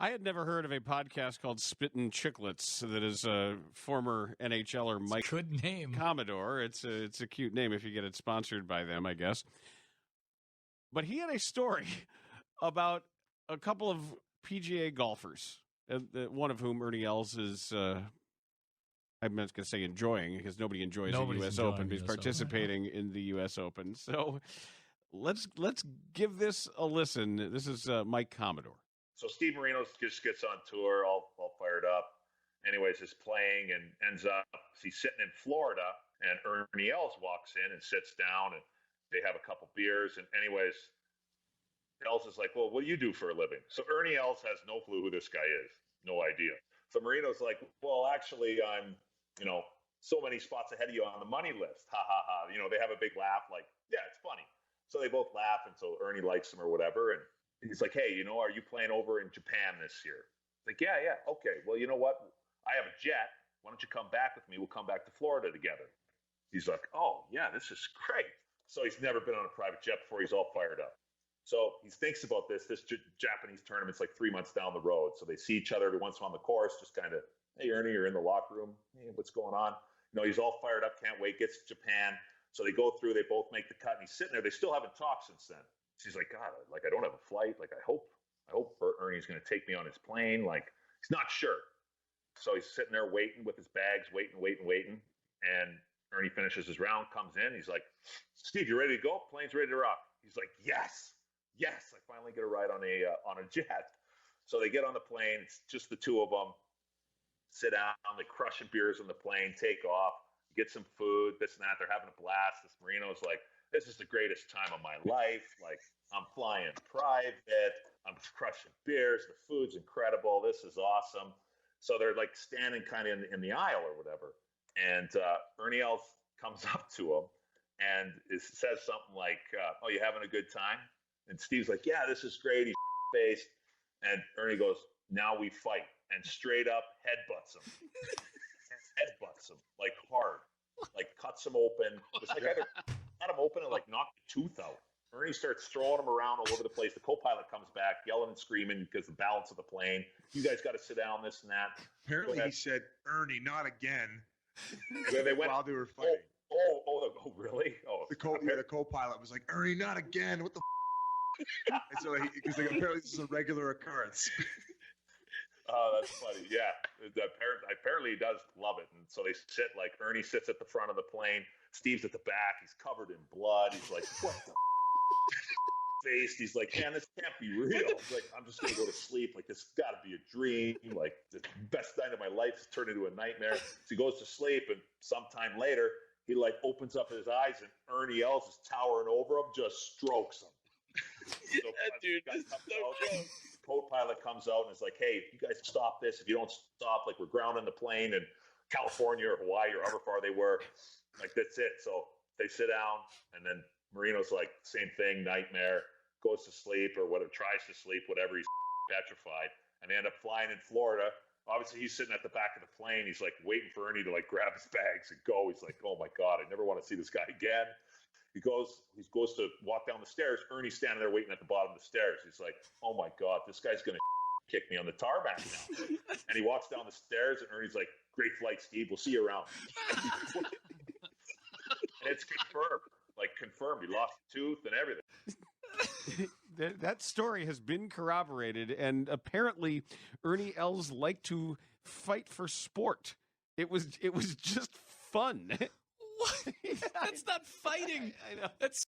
I had never heard of a podcast called Spittin' Chicklets that is a former NHLer Mike Good name. Commodore. It's a cute name if you get it sponsored by them, I guess. But he had a story about a couple of PGA golfers, one of whom Ernie Els is, I'm not going to say enjoying because nobody enjoys the U.S. Open, but he's participating in the U.S. Open. So let's give this a listen. This is Mike Commodore. So Steve Marino just gets on tour, all fired up. Anyways, is playing and ends up, he's sitting in Florida, and Ernie Els walks in and sits down, and they have a couple beers. And anyways, Els is like, well, what do you do for a living? So Ernie Els has no clue who this guy is, no idea. So Marino's like, well, actually, I'm, so many spots ahead of you on the money list. Ha, ha, ha. They have a big laugh, like, yeah, it's funny. So they both laugh, and so Ernie likes him or whatever. And he's like, hey, are you playing over in Japan this year? Like, yeah. Okay. Well, you know what? I have a jet. Why don't you come back with me? We'll come back to Florida together. He's like, oh, yeah, this is great. So he's never been on a private jet before. He's all fired up. So he thinks about this Japanese tournament's like 3 months down the road. So they see each other every once in a while on the course, just kind of, hey, Ernie, you're in the locker room. Hey, what's going on? He's all fired up, can't wait, gets to Japan. So they go through, they both make the cut, and he's sitting there. They still haven't talked since then. She's like, God, I don't have a flight. Like, I hope Ernie's going to take me on his plane. Like, he's not sure. So he's sitting there waiting with his bags, waiting. And Ernie finishes his round, comes in. He's like, Steve, you ready to go? Plane's ready to rock. He's like, yes. I finally get a ride on a jet. So they get on the plane. It's just the two of them. Sit down. They're crushing beers on the plane. Take off. Get some food. This and that. They're having a blast. This Marino's like, this is the greatest time of my life. Like, I'm flying private. I'm crushing beers. The food's incredible. This is awesome. So they're like standing kind of in the aisle or whatever. And Ernie Els comes up to him and says something like, oh, you having a good time? And Steve's like, yeah, this is great. He's faced. And Ernie goes, now we fight. And straight up headbutts him. Headbutts him, like hard. Like cuts him open. It's like either cut him open and like knock the tooth out. Ernie starts throwing him around all over the place. The co-pilot comes back yelling and screaming because the balance of the plane. You guys got to sit down, this and that. Apparently he said, Ernie, not again. And then they went, while they were fighting. Oh, really? Oh, the co-pilot was like, Ernie, not again. What the and so because apparently this is a regular occurrence. Oh, that's funny. Yeah. Apparently he does love it. And so they sit, like, Ernie sits at the front of the plane. Steve's at the back. He's covered in blood. He's like, what the face? He's like, man, this can't be real. He's like, I'm just going to go to sleep. Like, this has got to be a dream. Like, the best night of my life has turned into a nightmare. So he goes to sleep, and sometime later, he, like, opens up his eyes, and Ernie Els is towering over him, just strokes him. Yeah, dude, this is so gross. Co-pilot comes out and is like, hey, you guys stop this. If you don't stop, like, we're grounding the plane in California or Hawaii or however far they were. Like, that's it. So they sit down, and then Marino's like, same thing, nightmare, goes to sleep or whatever, tries to sleep, whatever. He's petrified. And they end up flying in Florida. Obviously, he's sitting at the back of the plane. He's, like, waiting for Ernie to, like, grab his bags and go. He's like, oh, my God, I never want to see this guy again. He goes to walk down the stairs. Ernie's standing there waiting at the bottom of the stairs. He's like, oh, my God, this guy's going to kick me on the tarmac now. And he walks down the stairs, and Ernie's like, great flight, Steve. We'll see you around. And it's confirmed. He lost a tooth and everything. That story has been corroborated, and apparently Ernie Els liked to fight for sport. It was just fun. What? That's not fighting. I know. That's